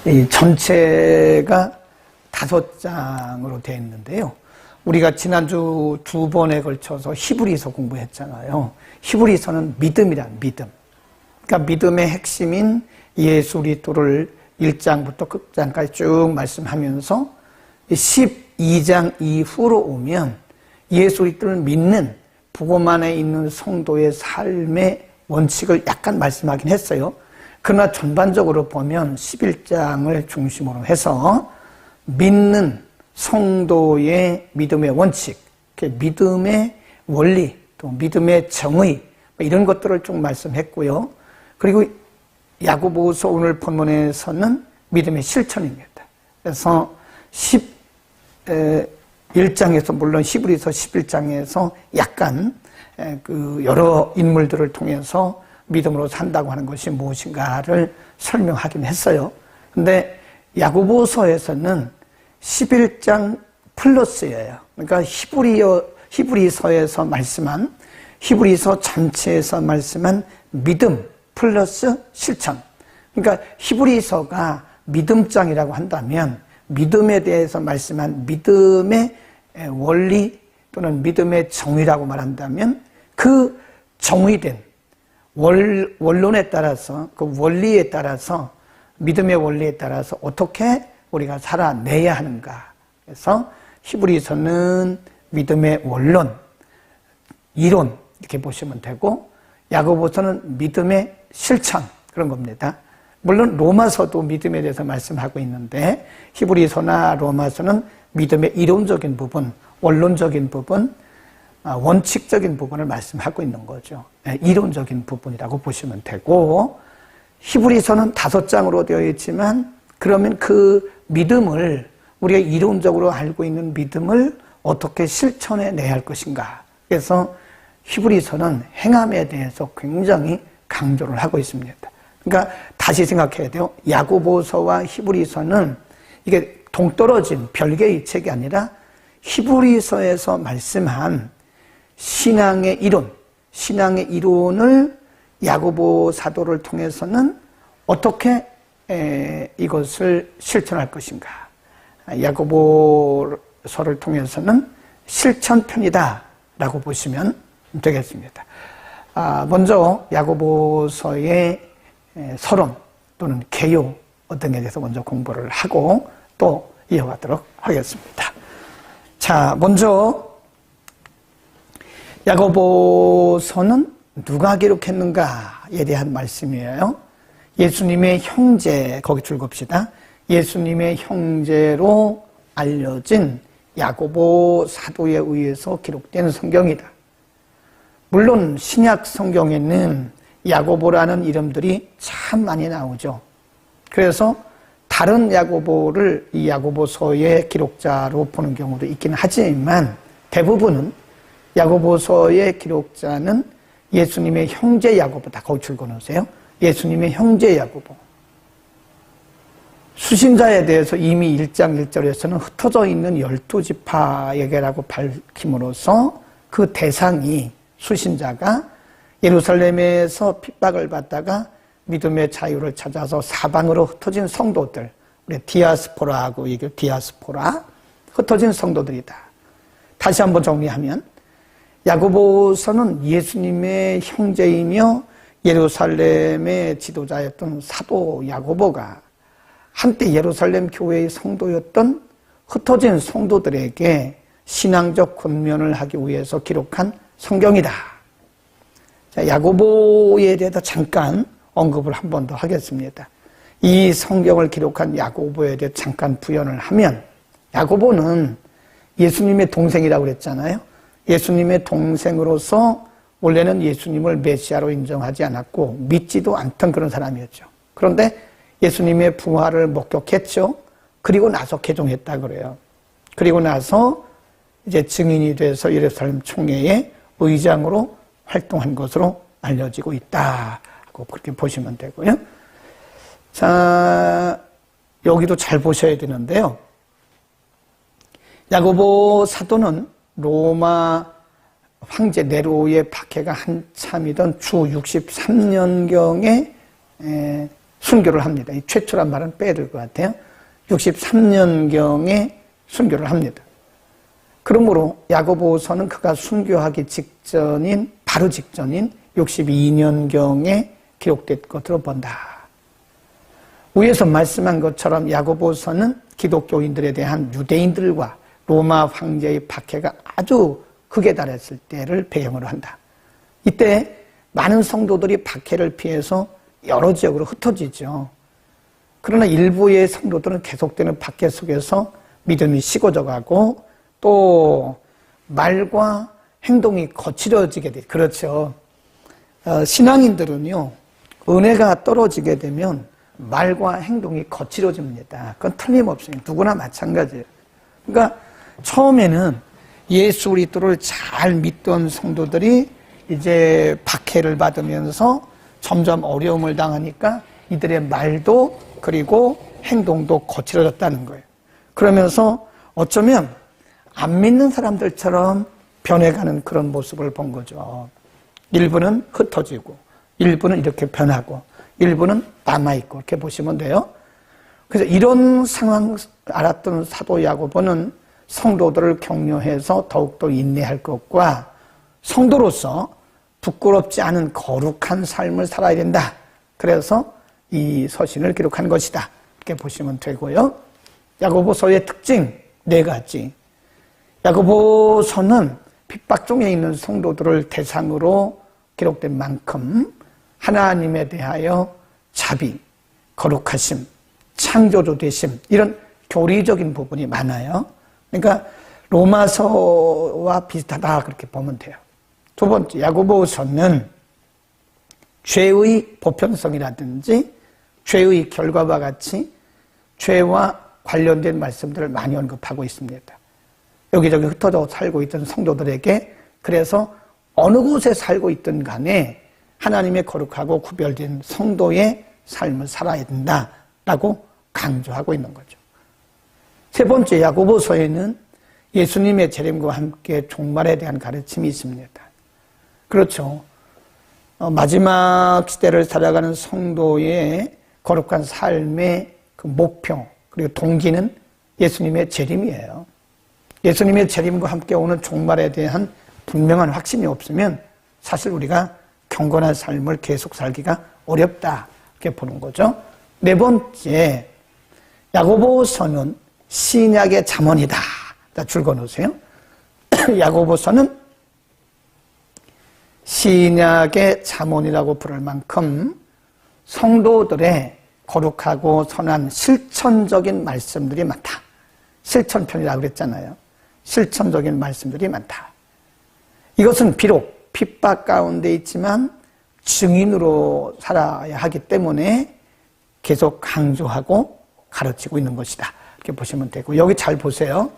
이 전체가 5장으로 되어 있는데요. 우리가 지난주 2번에 걸쳐서 히브리서 공부했잖아요. 히브리서는 믿음이란 믿음. 그러니까 믿음의 핵심인 예수 그리스도를 1장부터 끝장까지 쭉 말씀하면서 12장 이후로 오면 예수 그리스도를 믿는 복음 안에 있는 성도의 삶의 원칙을 약간 말씀하긴 했어요. 그러나 전반적으로 보면 11장을 중심으로 해서 믿는 성도의 믿음의 원칙, 믿음의 원리, 또 믿음의 정의 이런 것들을 좀 말씀했고요. 그리고 야고보서 오늘 본문에서는 믿음의 실천입니다. 그래서 11장에서 물론 히브리서 11장에서 약간 그 여러 인물들을 통해서 믿음으로 산다고 하는 것이 무엇인가를 설명하긴 했어요. 근데 야고보서에서는 11장 플러스예요. 그러니까 히브리서에서 말씀한 히브리서 전체에서 말씀한 믿음 플러스 실천. 그러니까 히브리서가 믿음장이라고 한다면 믿음에 대해서 말씀한 믿음의 원리 또는 믿음의 정의라고 말한다면 그 정의된 원론에 따라서 그 원리에 따라서 믿음의 원리에 따라서 어떻게 우리가 살아내야 하는가. 그래서 히브리서는 믿음의 원론, 이론 이렇게 보시면 되고 야고보서는 믿음의 실천 그런 겁니다. 물론 로마서도 믿음에 대해서 말씀하고 있는데 히브리서나 로마서는 믿음의 이론적인 부분, 원론적인 부분, 원칙적인 부분을 말씀하고 있는 거죠. 이론적인 부분이라고 보시면 되고 히브리서는 5장으로 되어 있지만 그러면 그 믿음을 우리가 이론적으로 알고 있는 믿음을 어떻게 실천해내야 할 것인가. 그래서 히브리서는 행함에 대해서 굉장히 강조를 하고 있습니다. 그러니까 다시 생각해야 돼요. 야고보서와 히브리서는 이게 동떨어진 별개의 책이 아니라 히브리서에서 말씀한 신앙의 이론을 야고보 사도를 통해서는 어떻게 이것을 실천할 것인가. 야고보서를 통해서는 실천편이다라고 보시면 되겠습니다. 먼저 야고보서의 서론 또는 개요 어떤 것에 대해서 먼저 공부를 하고 또 이어가도록 하겠습니다. 자, 먼저 야고보서는 누가 기록했는가에 대한 말씀이에요. 예수님의 형제, 거기 줄 겁시다. 예수님의 형제로 알려진 야고보 사도에 의해서 기록된 성경이다. 물론 신약 성경에는 야고보라는 이름들이 참 많이 나오죠. 그래서 다른 야고보를 이 야고보서의 기록자로 보는 경우도 있긴 하지만 대부분은 야고보서의 기록자는 예수님의 형제 야고보다. 거기 줄거놓으세요. 예수님의 형제 야고보. 수신자에 대해서 이미 1장 1절에서는 흩어져 있는 12지파에게라고 밝힘으로써 그 대상이 수신자가 예루살렘에서 핍박을 받다가 믿음의 자유를 찾아서 사방으로 흩어진 성도들, 우리 디아스포라하고 얘기해요. 디아스포라, 흩어진 성도들이다. 다시 한번 정리하면 야고보서는 예수님의 형제이며 예루살렘의 지도자였던 사도 야고보가 한때 예루살렘 교회의 성도였던 흩어진 성도들에게 신앙적 권면을 하기 위해서 기록한 성경이다. 자, 야고보에 대해서 잠깐 언급을 한 번 더 하겠습니다. 이 성경을 기록한 야고보에 대해 잠깐 부연을 하면 야고보는 예수님의 동생이라고 그랬잖아요. 예수님의 동생으로서 원래는 예수님을 메시아로 인정하지 않았고 믿지도 않던 그런 사람이었죠. 그런데 예수님의 부활을 목격했죠. 그리고 나서 개종했다 그래요. 그리고 나서 이제 증인이 돼서 예루살렘 총회의 의장으로 활동한 것으로 알려지고 있다 하고 그렇게 보시면 되고요. 자, 여기도 잘 보셔야 되는데요. 야고보 사도는 로마 황제 네로의 박해가 한참이던 주 63년경에 순교를 합니다. 이 최초란 말은 빼야 될 것 같아요. 63년경에 순교를 합니다. 그러므로 야고보서는 그가 순교하기 직전인 바로 직전인 62년경에 기록된 것으로 본다. 위에서 말씀한 것처럼 야고보서는 기독교인들에 대한 유대인들과 로마 황제의 박해가 아주 극에 달했을 때를 배경으로 한다. 이때 많은 성도들이 박해를 피해서 여러 지역으로 흩어지죠. 그러나 일부의 성도들은 계속되는 박해 속에서 믿음이 식어져가고 또 말과 행동이 거칠어지게 돼. 그렇죠. 신앙인들은요, 은혜가 떨어지게 되면 말과 행동이 거칠어집니다. 그건 틀림없어요. 누구나 마찬가지예요. 그러니까 처음에는 예수 그리스도를 잘 믿던 성도들이 이제 박해를 받으면서 점점 어려움을 당하니까 이들의 말도 그리고 행동도 거칠어졌다는 거예요. 그러면서 어쩌면 안 믿는 사람들처럼 변해가는 그런 모습을 본 거죠. 일부는 흩어지고 일부는 이렇게 변하고 일부는 남아있고 이렇게 보시면 돼요. 그래서 이런 상황 알았던 사도 야고보는 성도들을 격려해서 더욱더 인내할 것과 성도로서 부끄럽지 않은 거룩한 삶을 살아야 된다. 그래서 이 서신을 기록한 것이다. 이렇게 보시면 되고요. 야고보서의 특징 4가지. 야고보서는 핍박 중에 있는 성도들을 대상으로 기록된 만큼 하나님에 대하여 자비, 거룩하심, 창조주 되심 이런 교리적인 부분이 많아요. 그러니까 로마서와 비슷하다 그렇게 보면 돼요. 두 번째, 야고보서는 죄의 보편성이라든지 죄의 결과와 같이 죄와 관련된 말씀들을 많이 언급하고 있습니다. 여기저기 흩어져 살고 있던 성도들에게 그래서 어느 곳에 살고 있든 간에 하나님의 거룩하고 구별된 성도의 삶을 살아야 된다라고 강조하고 있는 거죠. 세 번째, 야고보서에는 예수님의 재림과 함께 종말에 대한 가르침이 있습니다. 그렇죠. 마지막 시대를 살아가는 성도의 거룩한 삶의 그 목표 그리고 동기는 예수님의 재림이에요. 예수님의 재림과 함께 오는 종말에 대한 분명한 확신이 없으면 사실 우리가 경건한 삶을 계속 살기가 어렵다 이렇게 보는 거죠. 네 번째, 야고보서는 신약의 잠언이다. 줄 그어놓으세요. 야고보서는 신약의 잠언이라고 부를 만큼 성도들의 거룩하고 선한 실천적인 말씀들이 많다. 실천편이라고 그랬잖아요. 실천적인 말씀들이 많다. 이것은 비록 핍박 가운데 있지만 증인으로 살아야 하기 때문에 계속 강조하고 가르치고 있는 것이다. 이렇게 보시면 되고, 여기 잘 보세요.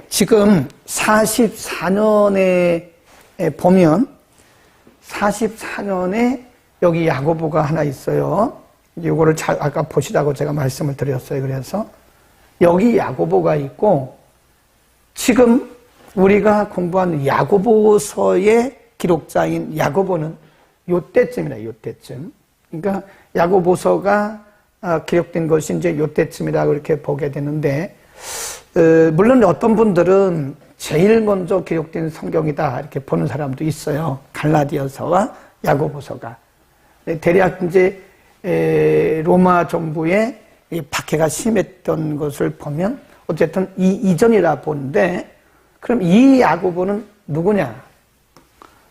지금 44년에 보면 44년에 여기 야고보가 하나 있어요. 이거를 잘 아까 보시라고 제가 말씀을 드렸어요. 그래서 여기 야고보가 있고 지금 우리가 공부한 야고보서의 기록자인 야고보는 요때쯤이다. 요때쯤. 그러니까 야고보서가 기록된 것이 이제 요때쯤이라고 이렇게 보게 되는데 물론 어떤 분들은 제일 먼저 기록된 성경이다 이렇게 보는 사람도 있어요. 갈라디아서와 야고보서가. 대략 이제 로마 정부의 박해가 심했던 것을 보면 어쨌든 이 이전이라 보는데, 그럼 이 야고보는 누구냐?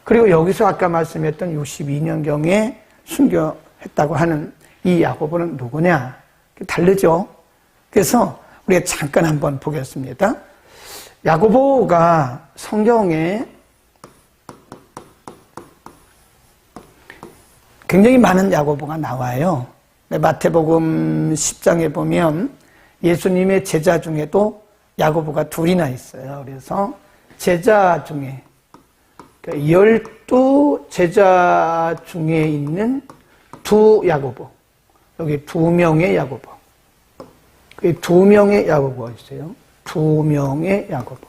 그리고 여기서 아까 말씀했던 62년경에 순교했다고 하는 이 야고보는 누구냐? 다르죠. 그래서 우리가 잠깐 한번 보겠습니다. 야고보가 성경에 굉장히 많은 야고보가 나와요. 마태복음 10장에 보면 예수님의 제자 중에도 야고보가 2이나 있어요. 그래서 제자 중에 12제자 중에 있는 2야고보, 여기 2명의 야고보, 2명의 야고보가 있어요. 2명의 야고보.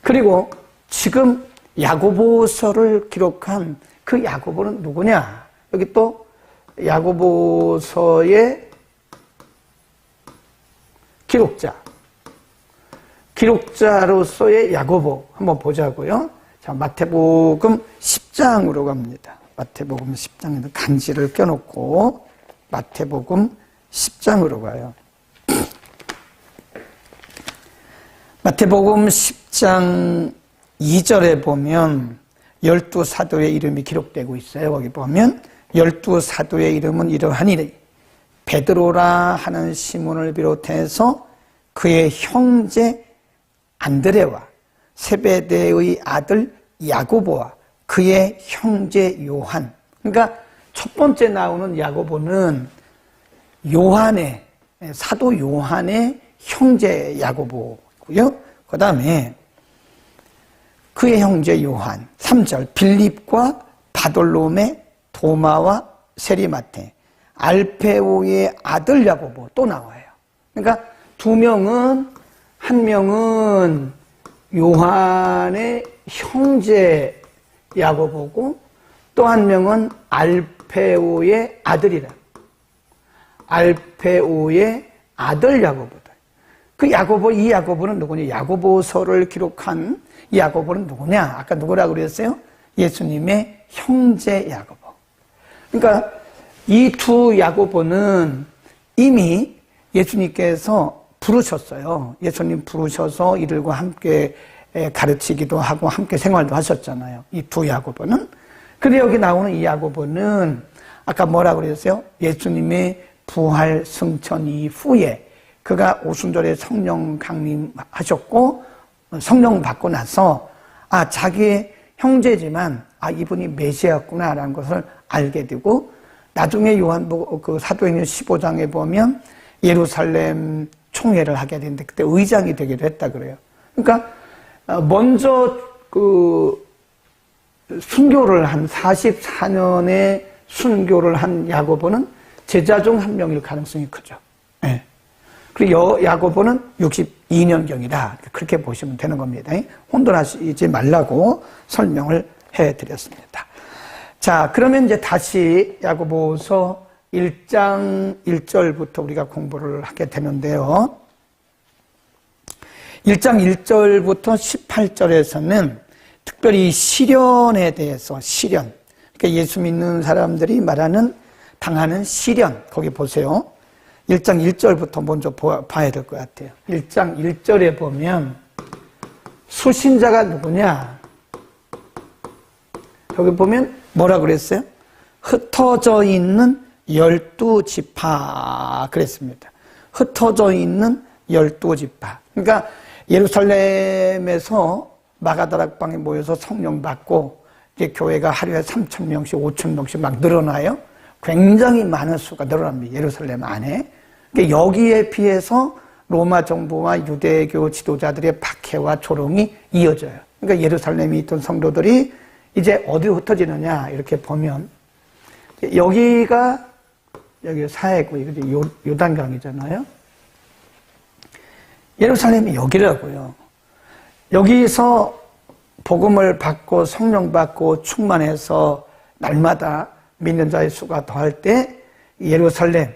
그리고 지금 야고보서를 기록한 그 야고보는 누구냐? 여기 또 야고보서의 기록자로서의 야고보 한번 보자고요. 자, 마태복음 10장으로 갑니다. 마태복음 10장에도 간지를 껴놓고 마태복음 10장으로 가요. 마태복음 10장 2절에 보면 12사도의 이름이 기록되고 있어요. 거기 보면 12사도의 이름은 이러하니 베드로라 하는 시몬을 비롯해서 그의 형제 안드레와 세베대의 아들 야고보와 그의 형제 요한. 그러니까 첫 번째 나오는 야고보는 요한의, 사도 요한의 형제 야고보고요. 그 다음에 그의 형제 요한. 3절 빌립과 바돌로메, 도마와 세리마테, 알페오의 아들 야고보 또 나와요. 그러니까 두 명은, 한 명은 요한의 형제 야고보고 또 한 명은 알페오의 아들이라. 알페오의 아들 야고보다. 그 야고보, 이 야고보는 누구냐? 야고보서를 기록한 이 야고보는 누구냐? 아까 누구라고 그랬어요? 예수님의 형제 야고보. 그러니까 이 두 야고보는 이미 예수님께서 부르셨어요. 예수님 부르셔서 이들과 함께 가르치기도 하고 함께 생활도 하셨잖아요. 이 두 야고보는. 근데 여기 나오는 이 야고보는 아까 뭐라고 그랬어요? 예수님의 부활 승천 이후에 그가 오순절에 성령 강림하셨고 성령 받고 나서 자기의 형제지만 이분이 메시아였구나라는 것을 알게 되고 나중에 그 사도행전 15장에 보면 예루살렘 총회를 하게 되는데 그때 의장이 되기도 했다 그래요. 그러니까 먼저 그 순교를 한 44년의 순교를 한 야고보는 제자 중 한 명일 가능성이 크죠. 네. 그리고 야고보는 62년경이다. 그렇게 보시면 되는 겁니다. 혼돈하시지 말라고 설명을 해드렸습니다. 자, 그러면 이제 다시 야고보서 1장 1절부터 우리가 공부를 하게 되는데요. 1장 1절부터 18절에서는 특별히 시련에 대해서 시련, 그러니까 예수 믿는 사람들이 말하는 당하는 시련, 거기 보세요. 1장 1절부터 먼저 봐야 될 것 같아요. 1장 1절에 보면 수신자가 누구냐? 여기 보면 뭐라 그랬어요? 흩어져 있는 12지파 그랬습니다. 흩어져 있는 12지파. 그러니까 예루살렘에서 마가다락방에 모여서 성령 받고 이제 교회가 하루에 3,000명씩 5,000명씩 막 늘어나요. 굉장히 많은 수가 늘어납니다. 예루살렘 안에. 그러니까 여기에 비해서 로마 정부와 유대교 지도자들의 박해와 조롱이 이어져요. 그러니까 예루살렘에 있던 성도들이 이제 어디로 흩어지느냐 이렇게 보면 여기가 여기 사해고 이게 요단강이잖아요. 예루살렘이 여기라고요. 여기서 복음을 받고 성령 받고 충만해서 날마다 믿는 자의 수가 더할 때 예루살렘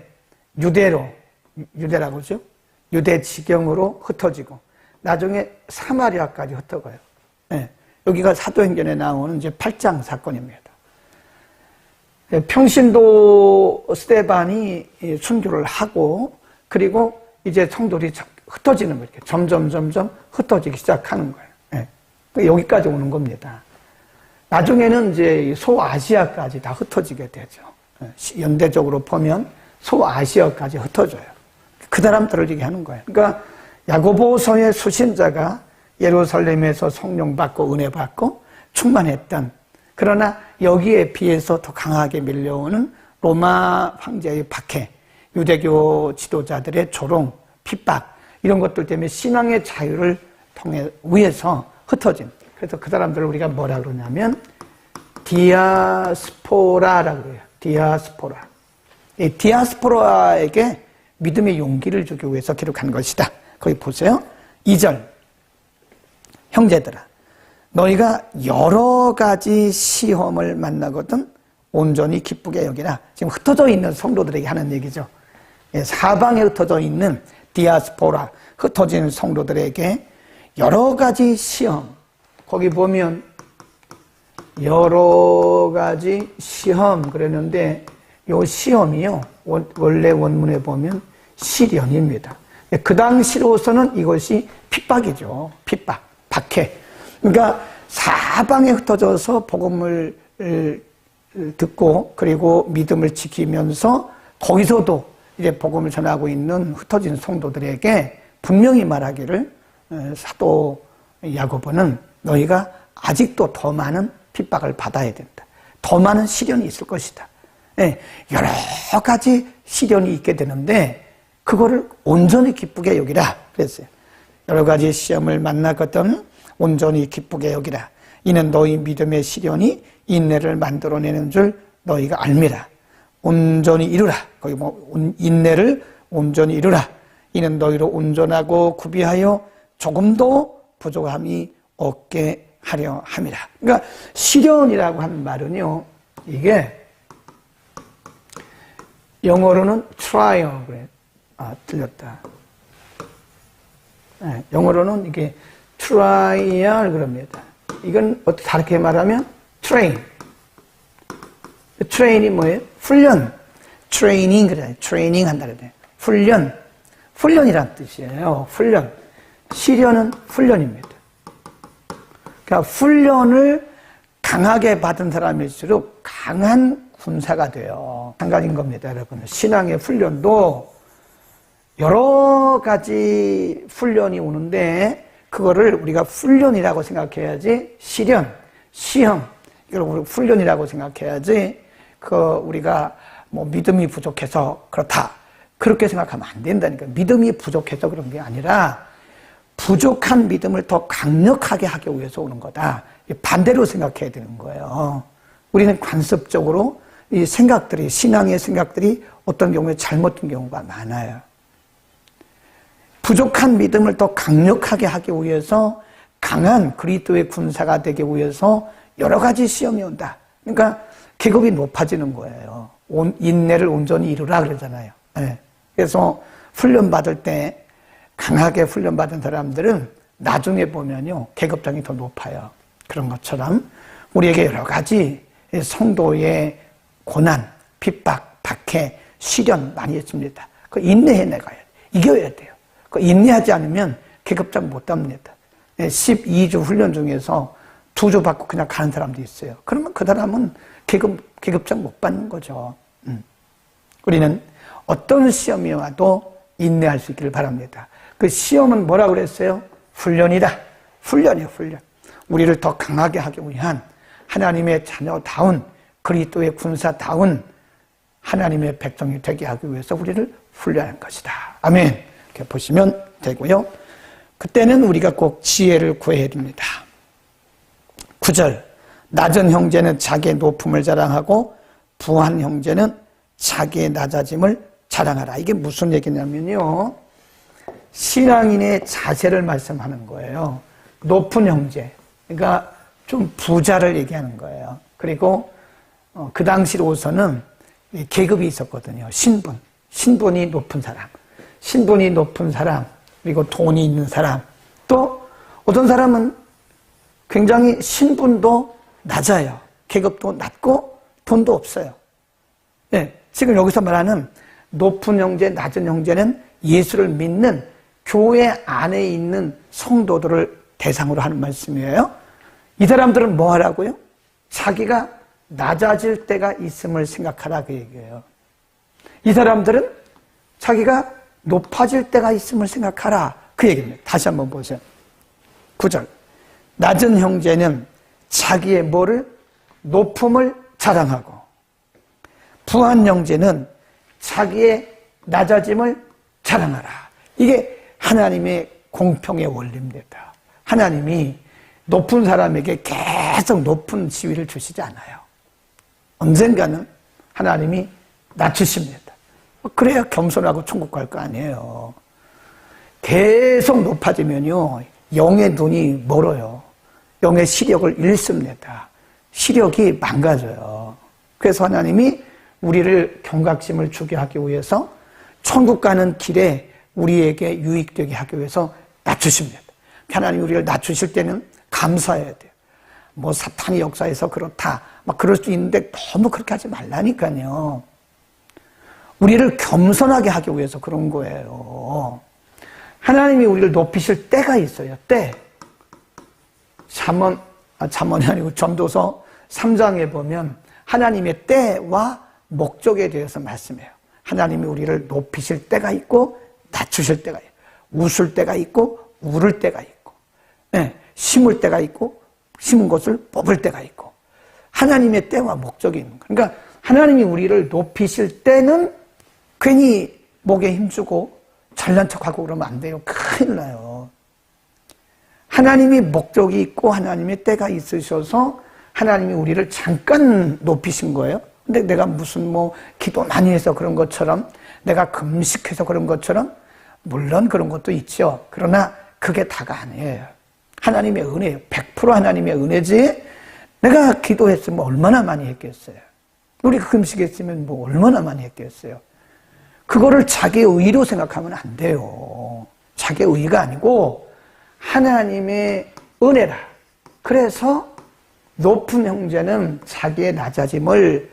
유대라고 하죠. 유대 지경으로 흩어지고 나중에 사마리아까지 흩어가요. 네. 여기가 사도행전에 나오는 이제 8장 사건입니다. 평신도 스데반이 순교를 하고 그리고 이제 성도들이 흩어지는 거예요. 점점 흩어지기 시작하는 거예요. 네. 여기까지 오는 겁니다. 나중에는 이제 소아시아까지 다 흩어지게 되죠. 연대적으로 보면 소아시아까지 흩어져요. 그 사람들을 얘기하는 거예요. 그러니까 야고보서의 수신자가 예루살렘에서 성령 받고 은혜 받고 충만했던, 그러나 여기에 비해서 더 강하게 밀려오는 로마 황제의 박해, 유대교 지도자들의 조롱, 핍박 이런 것들 때문에 신앙의 자유를 위해서 흩어진, 그래서 그 사람들을 우리가 뭐라 그러냐면 디아스포라라고 그래요. 디아스포라. 이 디아스포라에게 믿음의 용기를 주기 위해서 기록한 것이다. 거기 보세요. 2절. 형제들아, 너희가 여러 가지 시험을 만나거든 온전히 기쁘게 여기라. 지금 흩어져 있는 성도들에게 하는 얘기죠. 사방에 흩어져 있는 디아스포라, 흩어진 성도들에게 여러 가지 시험, 거기 보면 여러 가지 시험 그랬는데 이 시험이요, 원래 원문에 보면 시련입니다. 그 당시로서는 이것이 핍박이죠. 핍박, 박해. 그러니까 사방에 흩어져서 복음을 듣고 그리고 믿음을 지키면서 거기서도 이제 복음을 전하고 있는 흩어진 성도들에게 분명히 말하기를, 사도 야고보는 너희가 아직도 더 많은 핍박을 받아야 된다. 더 많은 시련이 있을 것이다. 여러 가지 시련이 있게 되는데 그거를 온전히 기쁘게 여기라 그랬어요. 여러 가지 시험을 만나거든 온전히 기쁘게 여기라. 이는 너희 믿음의 시련이 인내를 만들어내는 줄 너희가 알미라. 온전히 이루라. 거기 인내를 온전히 이루라. 이는 너희로 온전하고 구비하여 조금도 부족함이 없게 하려 함이라. 그러니까 시련이라고 하는 말은요, 이게 영어로는 trial 그래. 틀렸다. 영어로는 이게 trial 그럽니다. 이건 어떻게 다르게 말하면 train. train이 뭐예요? 훈련. training 그래. training 한다 그래. 훈련. 훈련이란 뜻이에요. 훈련. 시련은 훈련입니다. 그러니까 훈련을 강하게 받은 사람일수록 강한 군사가 돼요. 마찬가지인 겁니다, 여러분. 신앙의 훈련도 여러 가지 훈련이 오는데 그거를 우리가 훈련이라고 생각해야지, 시련, 시험, 이걸 우리 훈련이라고 생각해야지, 우리가 믿음이 부족해서 그렇다, 그렇게 생각하면 안 된다니까. 믿음이 부족해서 그런 게 아니라 부족한 믿음을 더 강력하게 하기 위해서 오는 거다. 반대로 생각해야 되는 거예요. 우리는 관습적으로 이 생각들이, 신앙의 생각들이 어떤 경우에 잘못된 경우가 많아요. 부족한 믿음을 더 강력하게 하기 위해서 강한 그리스도의 군사가 되기 위해서 여러 가지 시험이 온다. 그러니까 계급이 높아지는 거예요. 인내를 온전히 이루라 그러잖아요. 그래서 훈련받을 때 강하게 훈련받은 사람들은 나중에 보면요, 계급장이 더 높아요. 그런 것처럼 우리에게 여러 가지 성도의 고난, 핍박, 박해, 시련 많이 있습니다. 그 인내해 나가야 돼요. 이겨야 돼요. 그 인내하지 않으면 계급장 못 답니다. 12주 훈련 중에서 2주 받고 그냥 가는 사람도 있어요. 그러면 그 사람은 계급장 못 받는 거죠. 우리는 어떤 시험이 와도 인내할 수 있기를 바랍니다. 그 시험은 뭐라고 그랬어요? 훈련이다. 훈련이에요, 훈련. 우리를 더 강하게 하기 위한 하나님의 자녀다운, 그리스도의 군사다운 하나님의 백성이 되게 하기 위해서 우리를 훈련한 것이다. 아멘. 이렇게 보시면 되고요. 그때는 우리가 꼭 지혜를 구해야 됩니다. 9절. 낮은 형제는 자기의 높음을 자랑하고 부한 형제는 자기의 낮아짐을 자랑하라. 이게 무슨 얘기냐면요, 신앙인의 자세를 말씀하는 거예요. 높은 형제, 그러니까 좀 부자를 얘기하는 거예요. 그리고 그 당시로서는 계급이 있었거든요. 신분이 높은 사람, 신분이 높은 사람, 그리고 돈이 있는 사람, 또 어떤 사람은 굉장히 신분도 낮아요. 계급도 낮고 돈도 없어요. 지금 여기서 말하는 높은 형제, 낮은 형제는 예수를 믿는 교회 안에 있는 성도들을 대상으로 하는 말씀이에요. 이 사람들은 뭐 하라고요? 자기가 낮아질 때가 있음을 생각하라, 그 얘기예요. 이 사람들은 자기가 높아질 때가 있음을 생각하라, 그 얘기입니다. 다시 한번 보세요. 9절. 낮은 형제는 자기의 뭐를? 높음을 자랑하고, 부한 형제는 자기의 낮아짐을 자랑하라. 이게 하나님의 공평의 원리입니다. 하나님이 높은 사람에게 계속 높은 지위를 주시지 않아요. 언젠가는 하나님이 낮추십니다. 그래야 겸손하고 천국 갈 거 아니에요. 계속 높아지면요, 영의 눈이 멀어요. 영의 시력을 잃습니다. 시력이 망가져요. 그래서 하나님이 우리를 경각심을 주게 하기 위해서 천국 가는 길에 우리에게 유익되게 하기 위해서 낮추십니다. 하나님 우리를 낮추실 때는 감사해야 돼요. 뭐 사탄이 역사에서 그렇다 막 그럴 수 있는데 너무 그렇게 하지 말라니까요. 우리를 겸손하게 하기 위해서 그런 거예요. 하나님이 우리를 높이실 때가 있어요. 때. 잠언이 아니고 전도서 3장에 보면 하나님의 때와 목적에 대해서 말씀해요. 하나님이 우리를 높이실 때가 있고 낮추실 때가 있고, 웃을 때가 있고 울을 때가 있고, 심을 때가 있고 심은 것을 뽑을 때가 있고, 하나님의 때와 목적이 있는 거예요. 그러니까 하나님이 우리를 높이실 때는 괜히 목에 힘주고 잘난 척하고 그러면 안 돼요. 큰일 나요. 하나님이 목적이 있고 하나님의 때가 있으셔서 하나님이 우리를 잠깐 높이신 거예요. 근데 내가 무슨 기도 많이 해서 그런 것처럼, 내가 금식해서 그런 것처럼, 물론 그런 것도 있죠. 그러나 그게 다가 아니에요. 하나님의 은혜예요. 100% 하나님의 은혜지. 내가 기도했으면 얼마나 많이 했겠어요. 우리 금식했으면 얼마나 많이 했겠어요. 그거를 자기의 의로 생각하면 안 돼요. 자기의 의가 아니고 하나님의 은혜라. 그래서 높은 형제는 자기의 낮아짐을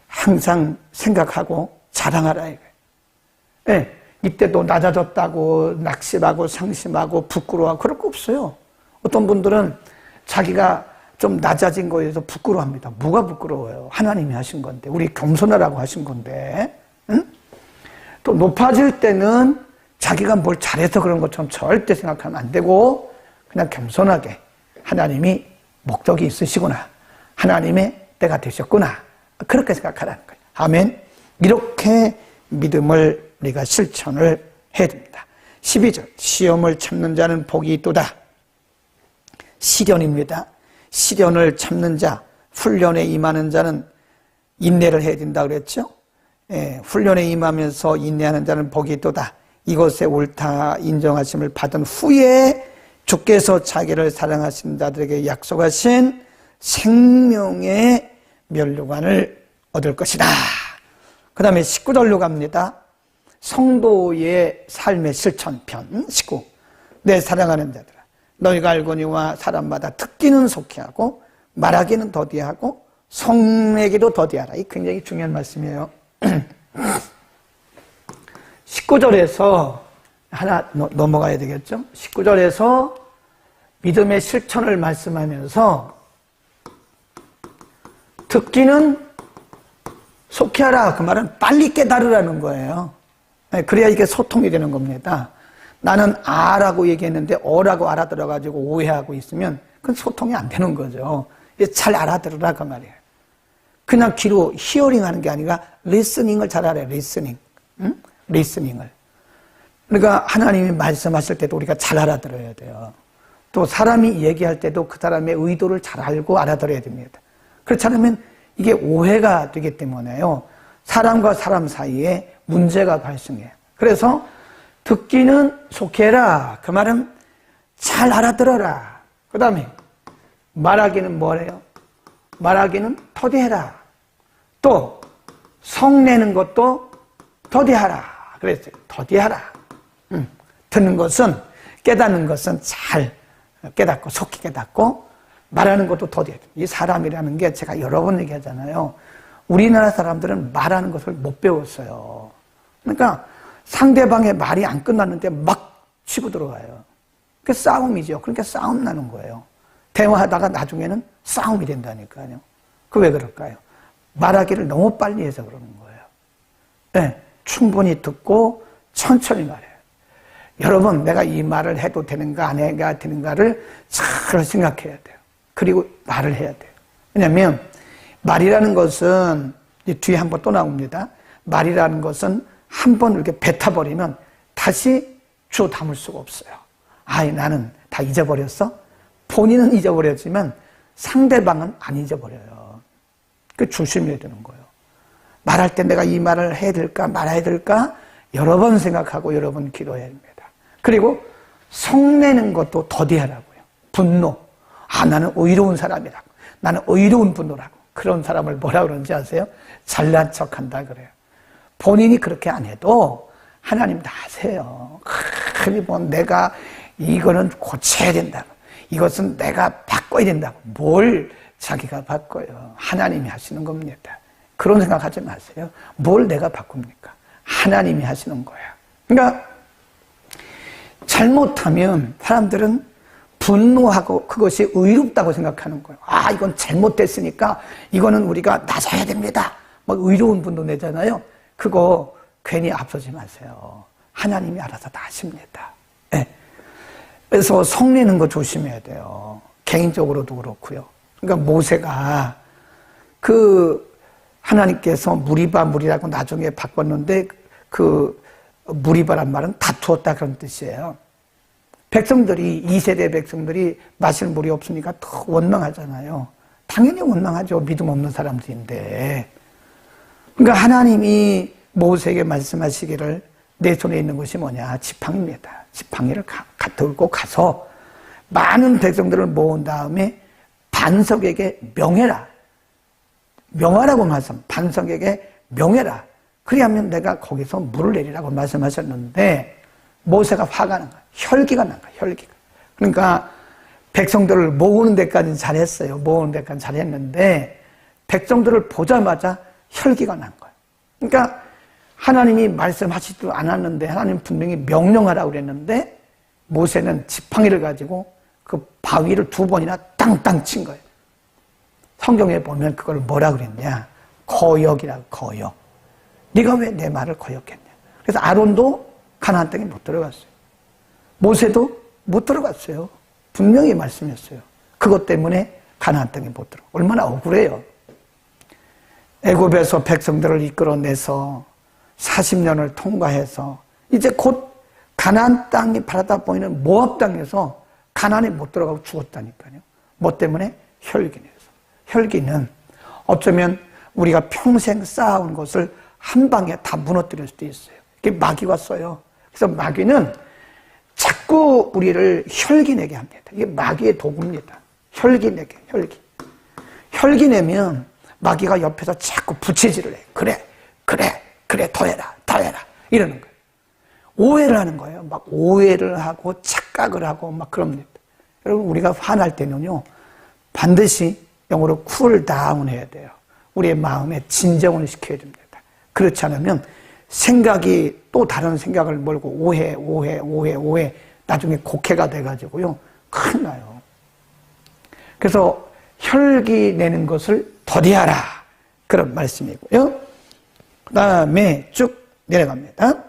항상 생각하고 자랑하라 이거예요. 네, 이때도 낮아졌다고 낙심하고 상심하고 부끄러워하고 그럴 거 없어요. 어떤 분들은 자기가 좀 낮아진 거에 대해서 부끄러워합니다. 뭐가 부끄러워요? 하나님이 하신 건데, 우리 겸손하라고 하신 건데. 응? 또 높아질 때는 자기가 뭘 잘해서 그런 것처럼 절대 생각하면 안 되고 그냥 겸손하게 하나님이 목적이 있으시구나, 하나님의 때가 되셨구나, 그렇게 생각하라는 거예요. 아멘. 이렇게 믿음을 우리가 실천을 해야 됩니다. 12절 시험을 참는 자는 복이 있도다. 시련입니다. 시련을 참는 자, 훈련에 임하는 자는 인내를 해야 된다 그랬죠. 훈련에 임하면서 인내하는 자는 복이 있도다. 이것에 옳다 인정하심을 받은 후에 주께서 자기를 사랑하신 자들에게 약속하신 생명의 면류관을 얻을 것이다. 그 다음에 19절로 갑니다. 성도의 삶의 실천편 19. 내 사랑하는 자들아, 너희가 알거니와 사람마다 듣기는 속히하고 말하기는 더디하고 성내기도 더디하라. 이 굉장히 중요한 말씀이에요. 19절에서 하나 넘어가야 되겠죠. 19절에서 믿음의 실천을 말씀하면서 듣기는 속히 하라. 그 말은 빨리 깨달으라는 거예요. 그래야 이게 소통이 되는 겁니다. 나는 아라고 얘기했는데 어라고 알아들어가지고 오해하고 있으면 그건 소통이 안 되는 거죠. 잘 알아들으라 그 말이에요. 그냥 귀로 히어링 하는 게 아니라 리스닝을 잘 알아요. 리스닝. 응? 리스닝을. 그러니까 하나님이 말씀하실 때도 우리가 잘 알아들어야 돼요. 또 사람이 얘기할 때도 그 사람의 의도를 잘 알고 알아들어야 됩니다. 그렇지 않으면 이게 오해가 되기 때문에요. 사람과 사람 사이에 문제가 발생해요. 그래서 듣기는 속히 해라. 그 말은 잘 알아들어라. 그 다음에 말하기는 뭐래요? 말하기는 더디해라. 또 성내는 것도 더디하라. 그랬어요. 더디하라. 듣는 것은, 깨닫는 것은 잘 깨닫고 속히 깨닫고 말하는 것도 더디해야 돼요. 이 사람이라는 게 제가 여러 번 얘기하잖아요. 우리나라 사람들은 말하는 것을 못 배웠어요. 그러니까 상대방의 말이 안 끝났는데 막 치고 들어가요. 그게 싸움이죠. 그러니까 싸움 나는 거예요. 대화하다가 나중에는 싸움이 된다니까요. 그 왜 그럴까요? 말하기를 너무 빨리 해서 그러는 거예요. 네, 충분히 듣고 천천히 말해요. 여러분, 내가 이 말을 해도 되는가 안 해야 되는가를 잘 생각해야 돼요. 그리고 말을 해야 돼요. 왜냐하면 말이라는 것은 뒤에 한번 또 나옵니다. 말이라는 것은 한번 이렇게 뱉어버리면 다시 주워 담을 수가 없어요. 아이, 나는 다 잊어버렸어? 본인은 잊어버렸지만 상대방은 안 잊어버려요. 그 조심해야 되는 거예요. 말할 때 내가 이 말을 해야 될까 말아야 될까 여러 번 생각하고 여러 번 기도해야 합니다. 그리고 성내는 것도 더디하라고요. 분노. 아, 나는 의로운 사람이라고. 나는 의로운 분노라고. 그런 사람을 뭐라 그러는지 아세요? 잘난 척한다 그래요. 본인이 그렇게 안 해도 하나님 다 아세요. 뭐 내가 이거는 고쳐야 된다고, 이것은 내가 바꿔야 된다고. 뭘 자기가 바꿔요? 하나님이 하시는 겁니다. 그런 생각하지 마세요. 뭘 내가 바꿉니까? 하나님이 하시는 거야. 그러니까 잘못하면 사람들은 분노하고 그것이 의롭다고 생각하는 거예요. 아, 이건 잘못됐으니까 이거는 우리가 나서야 됩니다. 막 의로운 분도 내잖아요. 그거 괜히 앞서지 마세요. 하나님이 알아서 다 하십니다. 네. 그래서 성내는 거 조심해야 돼요. 개인적으로도 그렇고요. 그러니까 모세가 하나님께서 무리바라고 나중에 바꿨는데 무리바란 말은 다투었다 그런 뜻이에요. 백성들이 2세대 백성들이 마실 물이 없으니까 더 원망하잖아요. 당연히 원망하죠. 믿음 없는 사람들인데. 그러니까 하나님이 모세에게 말씀하시기를 내 손에 있는 것이 뭐냐? 지팡이입니다. 지팡이를 들고 가서 많은 백성들을 모은 다음에 반석에게 명해라. 명하라고 말씀. 반석에게 명해라. 그리하면 내가 거기서 물을 내리라고 말씀하셨는데 모세가 화가 난 거야. 혈기가 난 거야. 혈기가. 그러니까 백성들을 모으는 데까지는 잘했어요. 모으는 데까지는 잘했는데 백성들을 보자마자 혈기가 난 거야. 그러니까 하나님이 말씀하시지도 않았는데 하나님 분명히 명령하라고 그랬는데 모세는 지팡이를 가지고 그 바위를 2번이나 땅땅 친 거예요. 성경에 보면 그걸 뭐라 그랬냐? 거역이라고. 거역. 네가 왜 내 말을 거역했냐? 그래서 아론도 가나안 땅에 못 들어갔어요. 모세도 못 들어갔어요. 분명히 말씀했어요. 그것 때문에 가나안 땅에 못 들어. 얼마나 억울해요. 애굽에서 백성들을 이끌어내서 40년을 통과해서 이제 곧 가나안 땅이 바라다 보이는 모압 땅에서 가나안에 못 들어가고 죽었다니까요. 뭐 때문에? 혈기 내서. 혈기는 어쩌면 우리가 평생 쌓아온 것을 한 방에 다 무너뜨릴 수도 있어요. 이게 마귀가 써요. 그래서 마귀는 자꾸 우리를 혈기 내게 합니다. 이게 마귀의 도구입니다. 혈기 내게, 혈기. 혈기 내면 마귀가 옆에서 자꾸 부채질을 해. 그래, 더 해라. 이러는 거예요. 오해를 하는 거예요. 막 오해를 하고 착각을 하고 막 그럽니다. 여러분, 우리가 화날 때는요, 반드시 영어로 쿨 다운 해야 돼요. 우리의 마음에 진정을 시켜야 됩니다. 그렇지 않으면 생각이 또 다른 생각을 몰고 오해, 나중에 곡해가 돼가지고요, 큰일 나요. 그래서 혈기 내는 것을 더디하라. 그런 말씀이고요. 그 다음에 쭉 내려갑니다.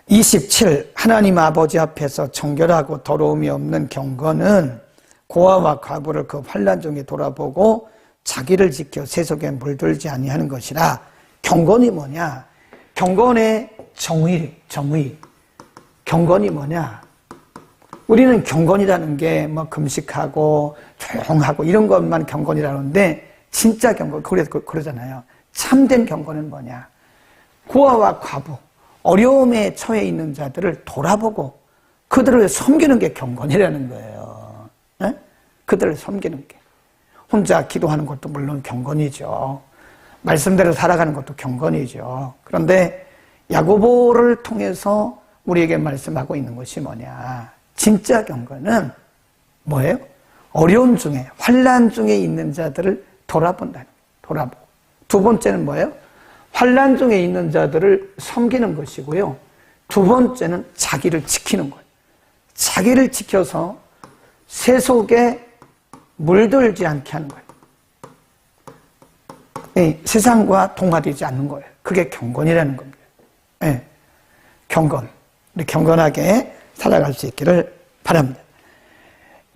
27. 하나님 아버지 앞에서 정결하고 더러움이 없는 경건은 고아와 과부를 그 환난 중에 돌아보고 자기를 지켜 세속에 물들지 아니하는 것이라. 경건이 뭐냐? 경건의 정의. 경건이 뭐냐? 우리는 경건이라는 게 뭐 금식하고 조용하고 이런 것만 경건이라는데 진짜 경건, 그러잖아요. 참된 경건은 뭐냐? 고아와 과부, 어려움에 처해 있는 자들을 돌아보고 그들을 섬기는 게 경건이라는 거예요. 네? 그들을 섬기는 게. 혼자 기도하는 것도 물론 경건이죠. 말씀대로 살아가는 것도 경건이죠. 그런데 야고보를 통해서 우리에게 말씀하고 있는 것이 뭐냐? 진짜 경건은 뭐예요? 어려움 중에, 환난 중에 있는 자들을 돌아본다는 거예요. 돌아보고. 두 번째는 뭐예요? 환난 중에 있는 자들을 섬기는 것이고요. 두 번째는 자기를 지키는 거예요. 자기를 지켜서 세속에 물들지 않게 하는 거예요. 세상과 동화되지 않는 거예요. 그게 경건이라는 겁니다. 경건. 우리 경건하게 살아갈 수 있기를 바랍니다.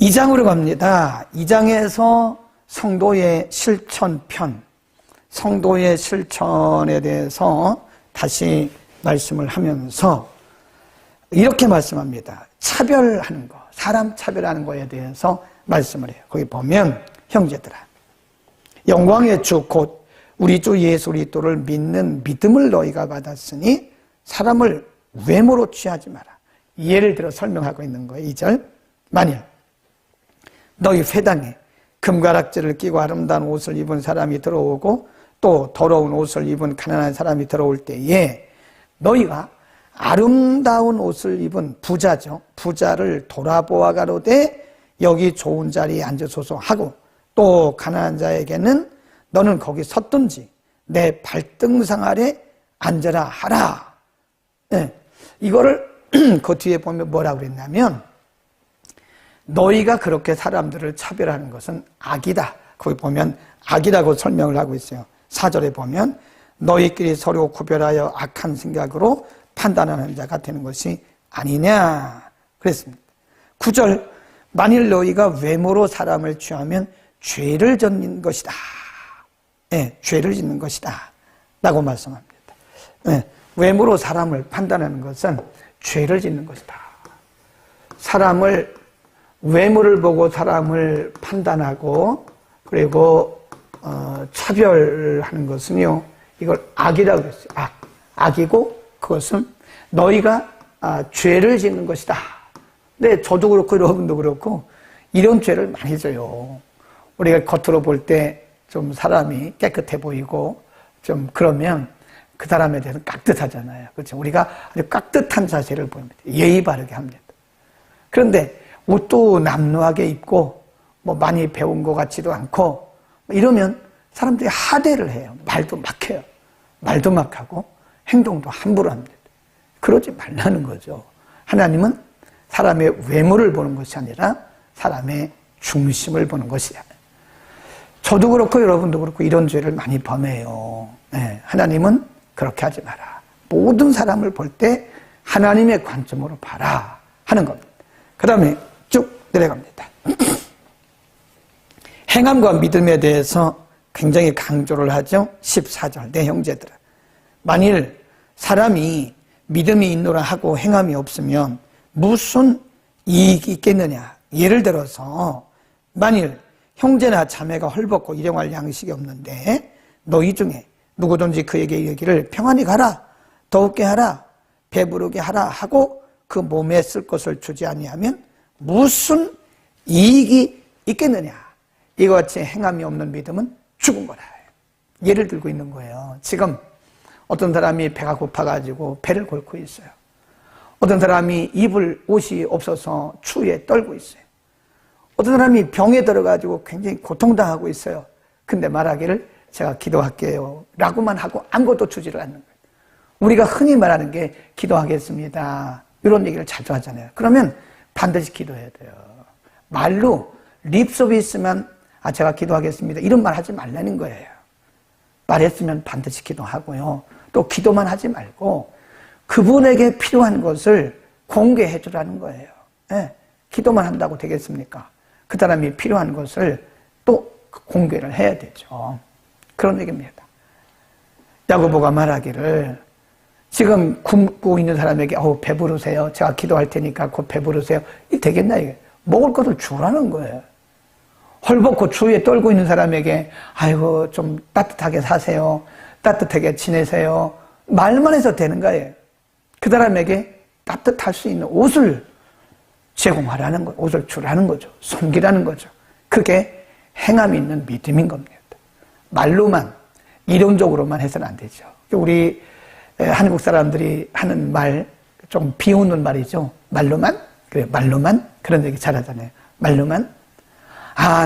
2장으로 갑니다. 2장에서 성도의 실천편, 성도의 실천에 대해서 다시 말씀을 하면서 이렇게 말씀합니다. 차별하는 거, 사람 차별하는 거에 대해서 말씀을 해요. 거기 보면 형제들아, 영광의 주 곧 우리 주 예수 그리스도를 믿는 믿음을 너희가 받았으니 사람을 외모로 취하지 마라. 예를 들어 설명하고 있는 거예요. 2절. 만일 너희 회당에 금가락지를 끼고 아름다운 옷을 입은 사람이 들어오고 또 더러운 옷을 입은 가난한 사람이 들어올 때에 너희가 아름다운 옷을 입은 부자죠. 부자를 돌아보아 가로되 여기 좋은 자리에 앉으소서 하고 또 가난한 자에게는 너는 거기 섰든지 내 발등상 아래 앉아라 하라. 네. 이거를 그 뒤에 보면 뭐라고 그랬냐면 너희가 그렇게 사람들을 차별하는 것은 악이다. 거기 보면 악이라고 설명을 하고 있어요. 4절에 보면 너희끼리 서로 구별하여 악한 생각으로 판단하는 자가 되는 것이 아니냐 그랬습니다. 9절 만일 너희가 외모로 사람을 취하면 죄를 짓는 것이다. 네, 죄를 짓는 것이다 라고 말씀합니다. 네, 외모로 사람을 판단하는 것은 죄를 짓는 것이다. 사람을 외모를 보고 사람을 판단하고 그리고 차별하는 것은요 이걸 악이라고 했어요. 악이고 그것은 너희가 죄를 짓는 것이다. 근데 저도 그렇고 여러분도 그렇고 이런 죄를 많이 져요. 우리가 겉으로 볼 때 좀 사람이 깨끗해 보이고 좀 그러면 그 사람에 대해서 깍듯하잖아요. 그렇죠? 우리가 아주 깍듯한 자세를 보입니다. 예의 바르게 합니다. 그런데 옷도 남루하게 입고 뭐 많이 배운 것 같지도 않고 이러면 사람들이 하대를 해요. 말도 막해요. 말도 막하고 행동도 함부로 합니다. 그러지 말라는 거죠. 하나님은 사람의 외모를 보는 것이 아니라 사람의 중심을 보는 것이야. 저도 그렇고 여러분도 그렇고 이런 죄를 많이 범해요. 네, 하나님은 그렇게 하지 마라. 모든 사람을 볼 때 하나님의 관점으로 봐라 하는 겁니다. 그 다음에 쭉 내려갑니다. 행함과 믿음에 대해서 굉장히 강조를 하죠. 14절 내 형제들아 만일 사람이 믿음이 있노라 하고 행함이 없으면 무슨 이익이 있겠느냐. 예를 들어서 만일 형제나 자매가 헐벗고 일용할 양식이 없는데 너희 중에 누구든지 그에게 이르기를 평안히 가라 더욱게 하라 배부르게 하라 하고 그 몸에 쓸 것을 주지 아니하면 무슨 이익이 있겠느냐. 이와 같이 행함이 없는 믿음은 죽은 거라. 예를 들고 있는 거예요. 지금 어떤 사람이 배가 고파가지고 배를 골고 있어요. 어떤 사람이 입을 옷이 없어서 추위에 떨고 있어요. 어떤 사람이 병에 들어가지고 굉장히 고통당하고 있어요. 근데 말하기를 제가 기도할게요 라고만 하고 아무것도 주지를 않는 거예요. 우리가 흔히 말하는 게 기도하겠습니다 이런 얘기를 자주 하잖아요. 그러면 반드시 기도해야 돼요. 말로 립 서비스만 제가 기도하겠습니다 이런 말 하지 말라는 거예요. 말했으면 반드시 기도하고요. 또 기도만 하지 말고 그분에게 필요한 것을 공개해 주라는 거예요. 네. 기도만 한다고 되겠습니까? 그 사람이 필요한 것을 또 공개를 해야 되죠. 그런 얘기입니다. 야고보가 말하기를 지금 굶고 있는 사람에게 배부르세요. 제가 기도할 테니까 곧 배부르세요. 이 되겠나 이게. 먹을 것을 주라는 거예요. 헐벗고 추위에 떨고 있는 사람에게 아이고 좀 따뜻하게 사세요. 따뜻하게 지내세요. 말만 해서 되는 거예요. 그 사람에게 따뜻할 수 있는 옷을 제공하라는 거, 옷을 주라는 거죠. 섬기라는 거죠. 그게 행함이 있는 믿음인 겁니다. 말로만, 이론적으로만 해서는 안 되죠. 우리 한국 사람들이 하는 말, 좀 비웃는 말이죠. 말로만? 그래, 말로만? 그런 얘기 잘하잖아요. 말로만?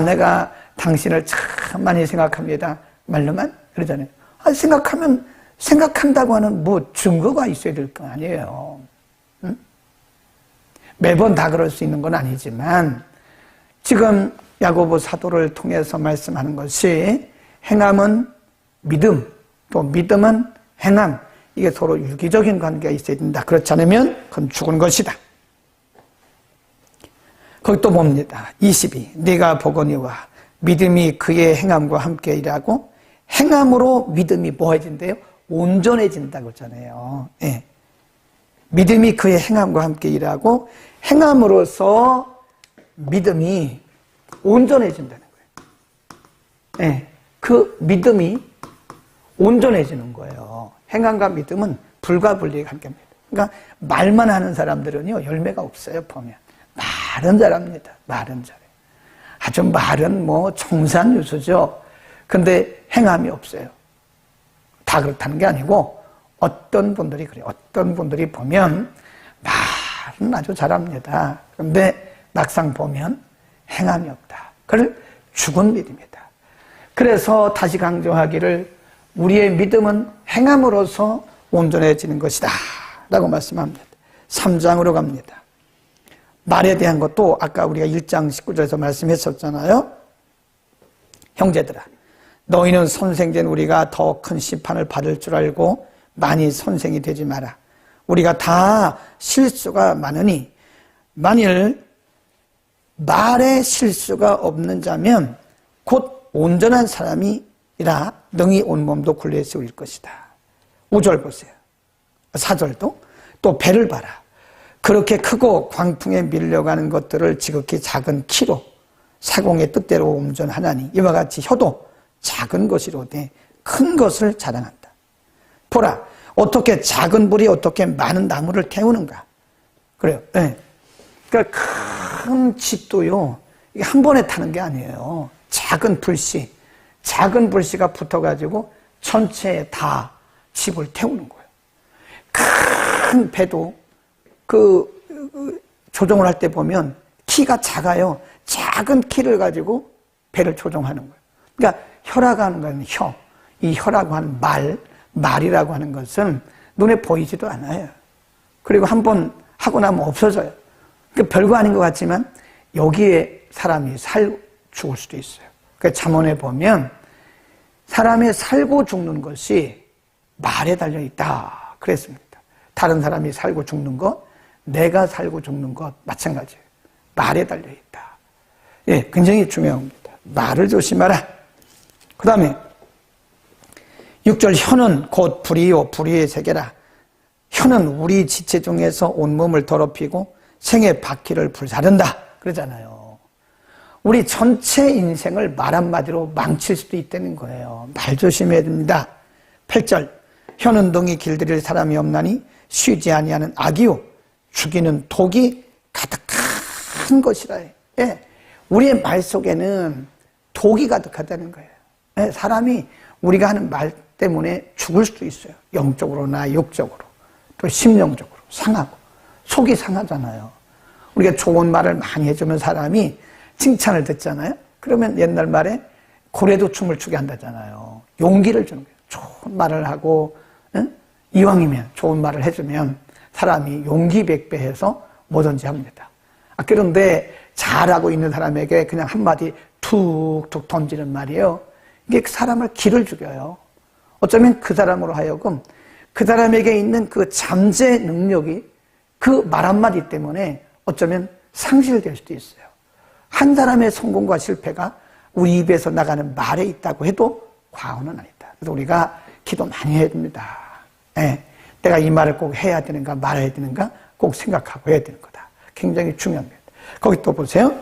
내가 당신을 참 많이 생각합니다. 말로만? 그러잖아요. 생각한다고 하는 뭐 증거가 있어야 될 거 아니에요. 응? 매번 다 그럴 수 있는 건 아니지만 지금 야고보 사도를 통해서 말씀하는 것이 행함은 믿음, 또 믿음은 행함, 이게 서로 유기적인 관계가 있어야 된다. 그렇지 않으면 그건 죽은 것이다. 거기 또 봅니다. 22. 네가 보거니와 믿음이 그의 행함과 함께 일하고 행함으로 믿음이 뭐 해진대요? 온전해진다고 했잖아요. 예. 믿음이 그의 행함과 함께 일하고 행함으로써 믿음이 온전해진다는 거예요. 예. 그 믿음이 온전해지는 거예요. 행함과 믿음은 불가분리의 관계입니다. 그러니까 말만 하는 사람들은요 열매가 없어요. 보면 말은 잘합니다. 말은 잘해요. 아주 말은 뭐 청산유수죠. 근데 행함이 없어요. 다 그렇다는 게 아니고 어떤 분들이 그래요. 어떤 분들이 보면 말은 아주 잘합니다. 그런데 막상 보면 행함이 없다. 그걸 죽은 믿음이다. 그래서 다시 강조하기를 우리의 믿음은 행함으로써 온전해지는 것이다 라고 말씀합니다. 3장으로 갑니다. 말에 대한 것도 아까 우리가 1장 19절에서 말씀했었잖아요. 형제들아, 너희는 선생된 우리가 더 큰 심판을 받을 줄 알고 많이 선생이 되지 마라. 우리가 다 실수가 많으니 만일 말에 실수가 없는 자면 곧 온전한 사람이라 능히 온몸도 굴레에 세울 것이다. 5절 보세요. 4절도 또 배를 봐라. 그렇게 크고 광풍에 밀려가는 것들을 지극히 작은 키로 사공의 뜻대로 운전하나니 이와 같이 혀도 작은 것이로되 큰 것을 자랑한다. 보라, 어떻게 작은 불이 어떻게 많은 나무를 태우는가. 그래요. 네. 그러니까 큰 집도요, 이게 한 번에 타는 게 아니에요. 작은 불씨가 붙어가지고 전체에 다 집을 태우는 거예요. 큰 배도 조종을 할 때 보면 키가 작아요. 작은 키를 가지고 배를 조종하는 거예요. 그러니까 혀라고 하는 건 이 혀라고 하는 말이라고 하는 것은 눈에 보이지도 않아요. 그리고 한번 하고 나면 없어져요. 그러니까 별거 아닌 것 같지만 여기에 사람이 죽을 수도 있어요. 그러니까 잠언에 보면 사람의 살고 죽는 것이 말에 달려있다 그랬습니다. 다른 사람이 살고 죽는 것, 내가 살고 죽는 것 마찬가지예요. 말에 달려있다. 예, 굉장히 중요합니다. 말을 조심하라. 그 다음에 6절 혀는 곧 불이요 불의의 세계라. 혀는 우리 지체 중에서 온몸을 더럽히고 생의 바퀴를 불사른다 그러잖아요. 우리 전체 인생을 말 한마디로 망칠 수도 있다는 거예요. 말 조심해야 됩니다. 8절 혀는 등이 길들일 사람이 없나니 쉬지 아니하는 악이요 죽이는 독이 가득한 것이라. 예, 우리의 말 속에는 독이 가득하다는 거예요. 예, 사람이 우리가 하는 말 때문에 죽을 수도 있어요. 영적으로나 육적으로 또 심령적으로 상하고 속이 상하잖아요. 우리가 좋은 말을 많이 해주면 사람이 칭찬을 듣잖아요. 그러면 옛날 말에 고래도 춤을 추게 한다잖아요. 용기를 주는 거예요. 좋은 말을 하고 이왕이면 좋은 말을 해주면 사람이 용기 백배해서 뭐든지 합니다. 그런데 잘하고 있는 사람에게 그냥 한마디 툭툭 던지는 말이에요. 이게 사람을 기를 죽여요. 어쩌면 그 사람으로 하여금 그 사람에게 있는 그 잠재 능력이 그 말 한마디 때문에 어쩌면 상실될 수도 있어요. 한 사람의 성공과 실패가 우리 입에서 나가는 말에 있다고 해도 과언은 아니다. 그래서 우리가 기도 많이 해야 됩니다. 네. 내가 이 말을 꼭 해야 되는가 말해야 되는가 꼭 생각하고 해야 되는 거다. 굉장히 중요합니다. 거기 또 보세요.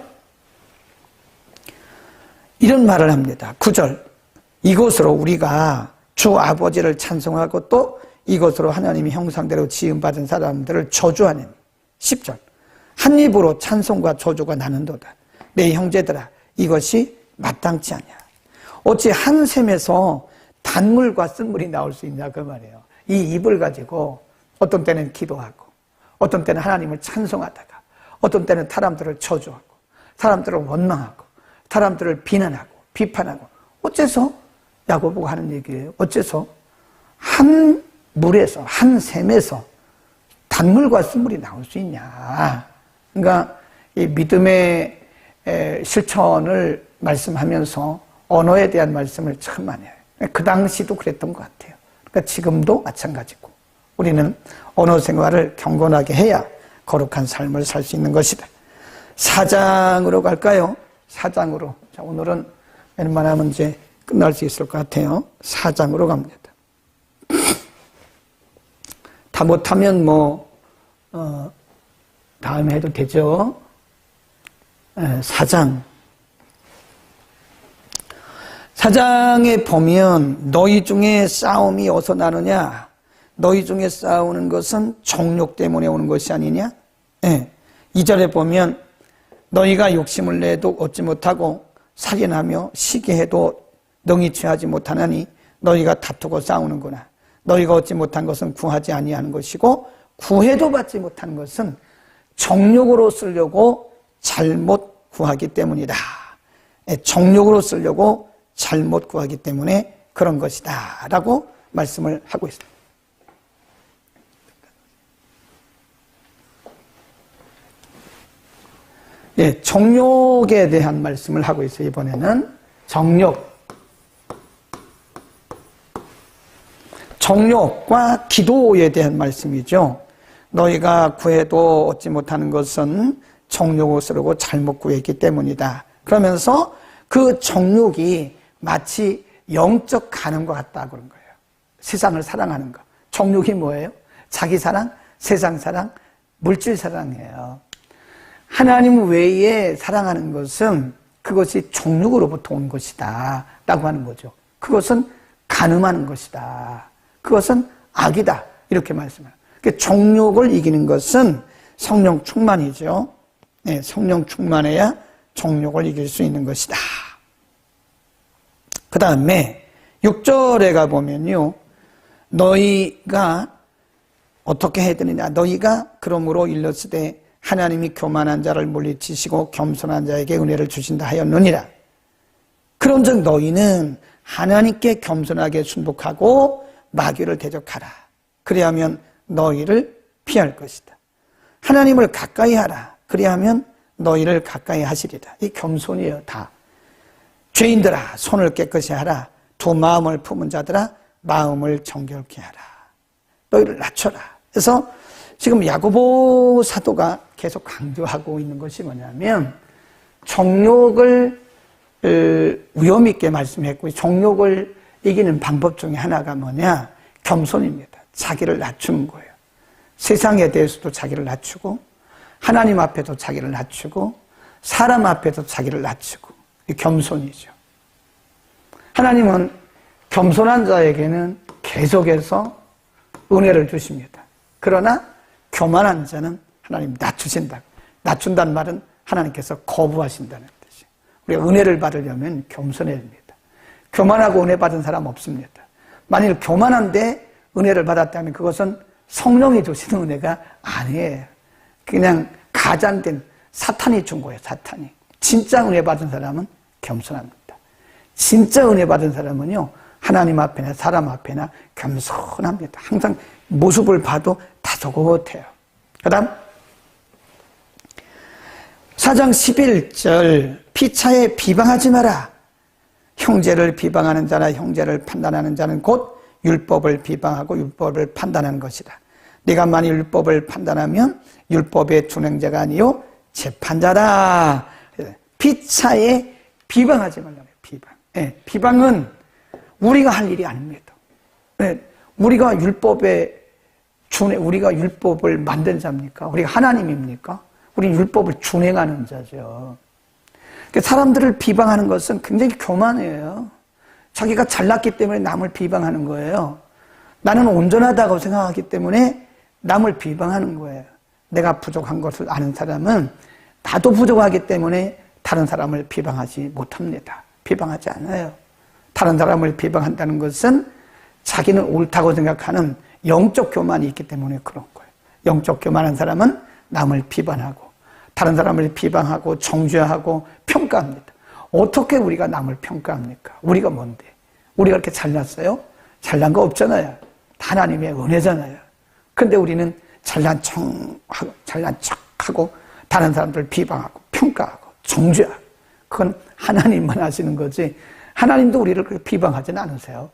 이런 말을 합니다. 9절 이것으로 우리가 주 아버지를 찬송하고 또 이것으로 하나님의 형상대로 지음받은 사람들을 저주하는 10절 한 입으로 찬송과 저주가 나는도다. 내 형제들아 이것이 마땅치 않냐. 어찌 한 샘에서 단물과 쓴물이 나올 수 있냐 그 말이에요. 이 입을 가지고 어떤 때는 기도하고 어떤 때는 하나님을 찬송하다가 어떤 때는 사람들을 저주하고 사람들을 원망하고 사람들을 비난하고 비판하고 어째서 야고보가 하는 얘기예요. 어째서 한 물에서 한 샘에서 단물과 쓴물이 나올 수 있냐. 그러니까 이 믿음의 실천을 말씀하면서 언어에 대한 말씀을 참 많이 해요. 그 당시도 그랬던 것 같아요. 그러니까 지금도 마찬가지고 우리는 언어 생활을 경건하게 해야 거룩한 삶을 살 수 있는 것이다. 4장으로 갈까요? 4장으로. 자, 오늘은 웬만하면 이제 끝날 수 있을 것 같아요. 4장으로 갑니다. 다 못하면 다음에 해도 되죠. 4장. 4장에 보면 너희 중에 싸움이 어디서 나느냐? 너희 중에 싸우는 것은 정욕 때문에 오는 것이 아니냐? 2절에 보면 너희가 욕심을 내도 얻지 못하고 살인하며 시기해도 능히 취하지 못하나니 너희가 다투고 싸우는구나. 너희가 얻지 못한 것은 구하지 아니하는 것이고 구해도 받지 못한 것은 정욕으로 쓰려고 잘못 구하기 때문이다. 정욕으로 쓰려고 잘못 구하기 때문에 그런 것이다 라고 말씀을 하고 있습니다. 예, 정욕에 대한 말씀을 하고 있어요. 이번에는 정욕과 기도에 대한 말씀이죠. 너희가 구해도 얻지 못하는 것은 정욕으로 쓰려고 잘못 구했기 때문이다. 그러면서 그 정욕이 마치 영적 가늠과 같다 그런 거예요. 세상을 사랑하는 거. 정욕이 뭐예요? 자기 사랑, 세상 사랑, 물질 사랑이에요. 하나님 외에 사랑하는 것은 그것이 정욕으로부터 온 것이다 라고 하는 거죠. 그것은 간음하는 것이다. 그것은 악이다. 이렇게 말씀해요. 정욕을 이기는 것은 성령 충만이죠. 네, 성령 충만해야 정욕을 이길 수 있는 것이다. 그 다음에 6절에 가보면요. 너희가 어떻게 해야 되느냐. 너희가 그러므로 일렀으되 하나님이 교만한 자를 물리치시고 겸손한 자에게 은혜를 주신다 하였느니라. 그런즉 너희는 하나님께 겸손하게 순복하고 마귀를 대적하라. 그리하면 너희를 피할 것이다. 하나님을 가까이 하라. 그리하면 너희를 가까이 하시리라. 이 겸손이에요. 다. 죄인들아 손을 깨끗이 하라. 두 마음을 품은 자들아 마음을 정결케 하라. 너희를 낮춰라. 그래서 지금 야고보 사도가 계속 강조하고 있는 것이 뭐냐면 정욕을 위험 있게 말씀했고 정욕을 이기는 방법 중에 하나가 뭐냐? 겸손입니다. 자기를 낮추는 거예요. 세상에 대해서도 자기를 낮추고 하나님 앞에도 자기를 낮추고 사람 앞에도 자기를 낮추고 이 겸손이죠. 하나님은 겸손한 자에게는 계속해서 은혜를 주십니다. 그러나 교만한 자는 하나님 낮추신다. 낮춘다는 말은 하나님께서 거부하신다는 뜻이에요. 우리가 은혜를 받으려면 겸손해야 됩니다. 교만하고 은혜 받은 사람 없습니다. 만일 교만한데 은혜를 받았다면 그것은 성령이 주시는 은혜가 아니에요. 그냥 가짠된 사탄이 준 거예요. 사탄이. 진짜 은혜 받은 사람은 겸손합니다. 진짜 은혜 받은 사람은요. 하나님 앞에나 사람 앞에나 겸손합니다. 항상 모습을 봐도 다소곳해요. 그 다음 4장 11절 피차에 비방하지 마라. 형제를 비방하는 자나 형제를 판단하는 자는 곧 율법을 비방하고 율법을 판단하는 것이다. 네가 만일 율법을 판단하면 율법의 준행자가 아니요 재판자다. 피차에 비방하지 말라고요. 비방. 네, 비방은 우리가 할 일이 아닙니다. 네, 우리가 율법을 만든 자입니까? 우리가 하나님입니까? 우리는 율법을 준행하는 자죠. 사람들을 비방하는 것은 굉장히 교만해요. 자기가 잘났기 때문에 남을 비방하는 거예요. 나는 온전하다고 생각하기 때문에 남을 비방하는 거예요. 내가 부족한 것을 아는 사람은 나도 부족하기 때문에 다른 사람을 비방하지 못합니다. 비방하지 않아요. 다른 사람을 비방한다는 것은 자기는 옳다고 생각하는 영적 교만이 있기 때문에 그런 거예요. 영적 교만한 사람은 남을 비판하고 다른 사람을 비방하고 정죄하고 평가합니다. 어떻게 우리가 남을 평가합니까? 우리가 뭔데? 우리가 이렇게 잘났어요? 잘난 거 없잖아요. 하나님의 은혜잖아요. 근데 우리는 잘난 척하고 다른 사람들 비방하고 평가하고 정죄하고 그건 하나님만 하시는 거지 하나님도 우리를 그렇게 비방하지는 않으세요.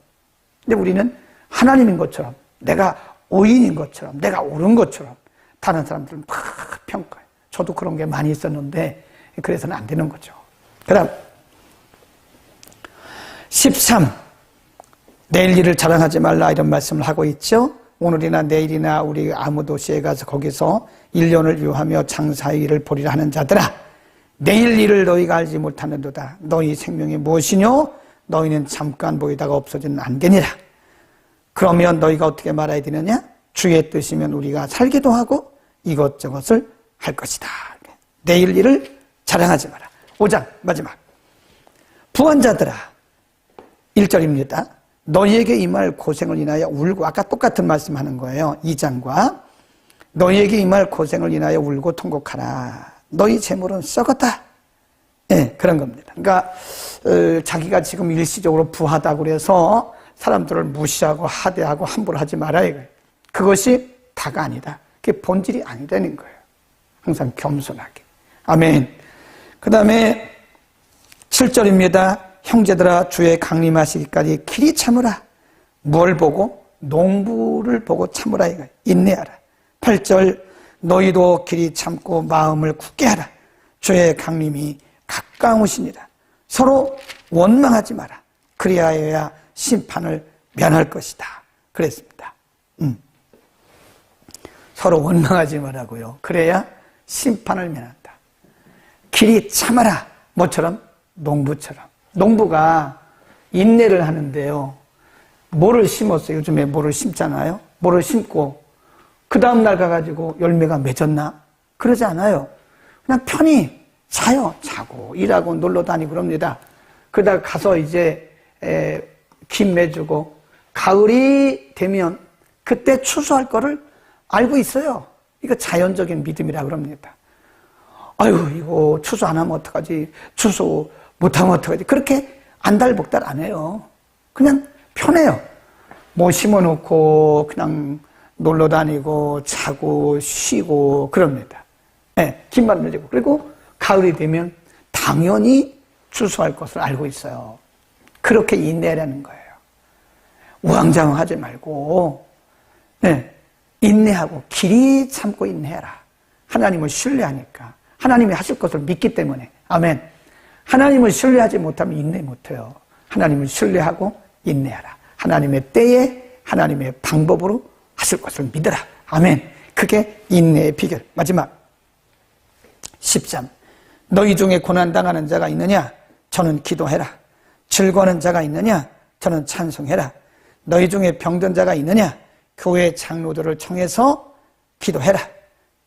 근데 우리는 하나님인 것처럼 내가 의인인 것처럼 내가 옳은 것처럼 다른 사람들은 막 평가해요. 저도 그런 게 많이 있었는데 그래서는 안 되는 거죠. 그 다음 13 내일 일을 자랑하지 말라 이런 말씀을 하고 있죠. 오늘이나 내일이나 우리 아무 도시에 가서 거기서 1년을 유하며 장사의 일을 보리라 하는 자들아 내일 일을 너희가 알지 못하는도다. 너희 생명이 무엇이뇨? 너희는 잠깐 보이다가 없어지는 안개니라. 그러면 너희가 어떻게 말해야 되느냐? 주의 뜻이면 우리가 살기도 하고 이것저것을 할 것이다. 내일 일을 자랑하지 마라. 5장 마지막. 부한자들아, 1절입니다. 너희에게 임할 고생을 인하여 울고, 아까 똑같은 말씀하는 거예요. 2장과 너희에게 임할 고생을 인하여 울고 통곡하라. 너희 재물은 썩었다. 예, 그런 겁니다. 그러니까 자기가 지금 일시적으로 부하다고 그래서 사람들을 무시하고 하대하고 함부로 하지 말아야 해요. 그것이 다가 아니다. 그게 본질이 아니라는 거예요. 항상 겸손하게. 아멘. 그 다음에 7절입니다. 형제들아, 주의 강림하시기까지 길이 참으라. 뭘 보고? 농부를 보고 참으라. 이거 인내하라. 8절, 너희도 길이 참고 마음을 굳게 하라. 주의 강림이 가까우시니라. 서로 원망하지 마라. 그리하여야 심판을 면할 것이다. 그랬습니다. 서로 원망하지 말라고요. 그래야 심판을 면한다. 길이 참아라. 뭐처럼? 농부처럼. 농부가 인내를 하는데요. 뭐를 심었어요? 요즘에 뭐를 심잖아요. 뭐를 심고 그 다음날 가가지고 열매가 맺었나? 그러지 않아요. 그냥 편히 자요. 자고 일하고 놀러 다니고 그럽니다. 그러다가 가서 이제 김 매주고 가을이 되면 그때 추수할 거를 알고 있어요. 이거 자연적인 믿음이라 그럽니다. 아유, 이거 추수 안 하면 어떡하지? 추수 못하면 어떡하지? 그렇게 안달복달 안 해요. 그냥 편해요. 뭐 심어놓고 그냥 놀러 다니고 자고 쉬고 그럽니다. 네, 김만 늘리고. 그리고 가을이 되면 당연히 추수할 것을 알고 있어요. 그렇게 인내라는 거예요. 우왕좌왕하지 말고, 네, 인내하고 길이 참고 인내해라. 하나님을 신뢰하니까. 하나님이 하실 것을 믿기 때문에. 아멘. 하나님을 신뢰하지 못하면 인내 못해요. 하나님을 신뢰하고 인내하라. 하나님의 때에 하나님의 방법으로 하실 것을 믿어라. 아멘. 그게 인내의 비결. 마지막 13. 너희 중에 고난당하는 자가 있느냐? 저는 기도해라. 즐거워하는 자가 있느냐? 저는 찬송해라. 너희 중에 병든 자가 있느냐? 교회 장로들을 청해서 기도해라.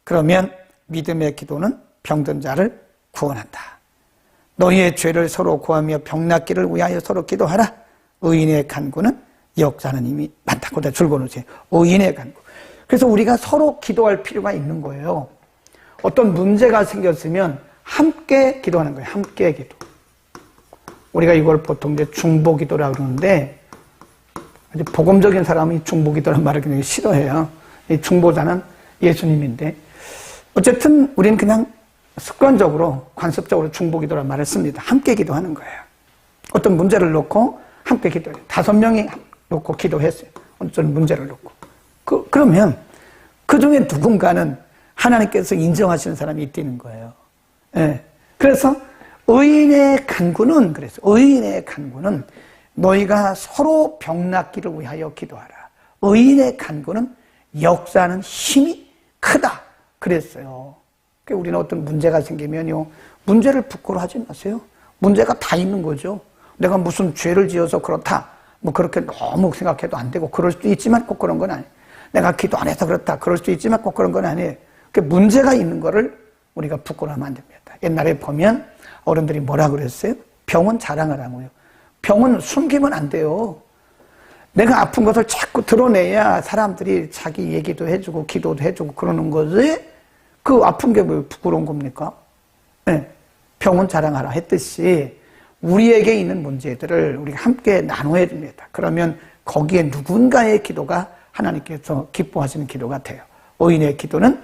그러면 믿음의 기도는 병든 자를 구원한다. 너희의 죄를 서로 구하며 병 낫기를 위하여 서로 기도하라. 의인의 간구는 역사하는 힘이 많다고 다 줄거놓으세요. 의인의 간구. 그래서 우리가 서로 기도할 필요가 있는 거예요. 어떤 문제가 생겼으면 함께 기도하는 거예요. 함께 기도. 우리가 이걸 보통 이제 중보기도라고 그러는데, 아주 복음적인 사람이 중보기도라는 말을 굉장히 싫어해요. 이 중보자는 예수님인데, 어쨌든 우리는 그냥 습관적으로, 관습적으로 중보기도라는 말을 씁니다. 함께 기도하는 거예요. 어떤 문제를 놓고 함께 기도해요. 5명이 놓고 기도했어요. 어떤 문제를 놓고. 그러면 그 중에 누군가는 하나님께서 인정하시는 사람이 있다는 거예요. 예. 그래서 의인의 간구는, 너희가 서로 병 낫기를 위하여 기도하라. 의인의 간구는 역사하는 힘이 크다. 그랬어요. 그러니까 우리는 어떤 문제가 생기면요, 문제를 부끄러워하지 마세요. 문제가 다 있는 거죠. 내가 무슨 죄를 지어서 그렇다, 뭐 그렇게 너무 생각해도 안 되고, 그럴 수도 있지만 꼭 그런 건 아니에요. 내가 기도 안 해서 그렇다, 그럴 수도 있지만 꼭 그런 건 아니에요. 그러니까 문제가 있는 거를 우리가 부끄러워하면 안 됩니다. 옛날에 보면 어른들이 뭐라 그랬어요? 병은 자랑하라고요. 병은 숨기면 안 돼요. 내가 아픈 것을 자꾸 드러내야 사람들이 자기 얘기도 해주고 기도도 해주고 그러는 거지, 그 아픈 게 왜 부끄러운 겁니까? 네. 병은 자랑하라 했듯이 우리에게 있는 문제들을 우리가 함께 나눠야 됩니다. 그러면 거기에 누군가의 기도가 하나님께서 기뻐하시는 기도가 돼요. 의인의 기도는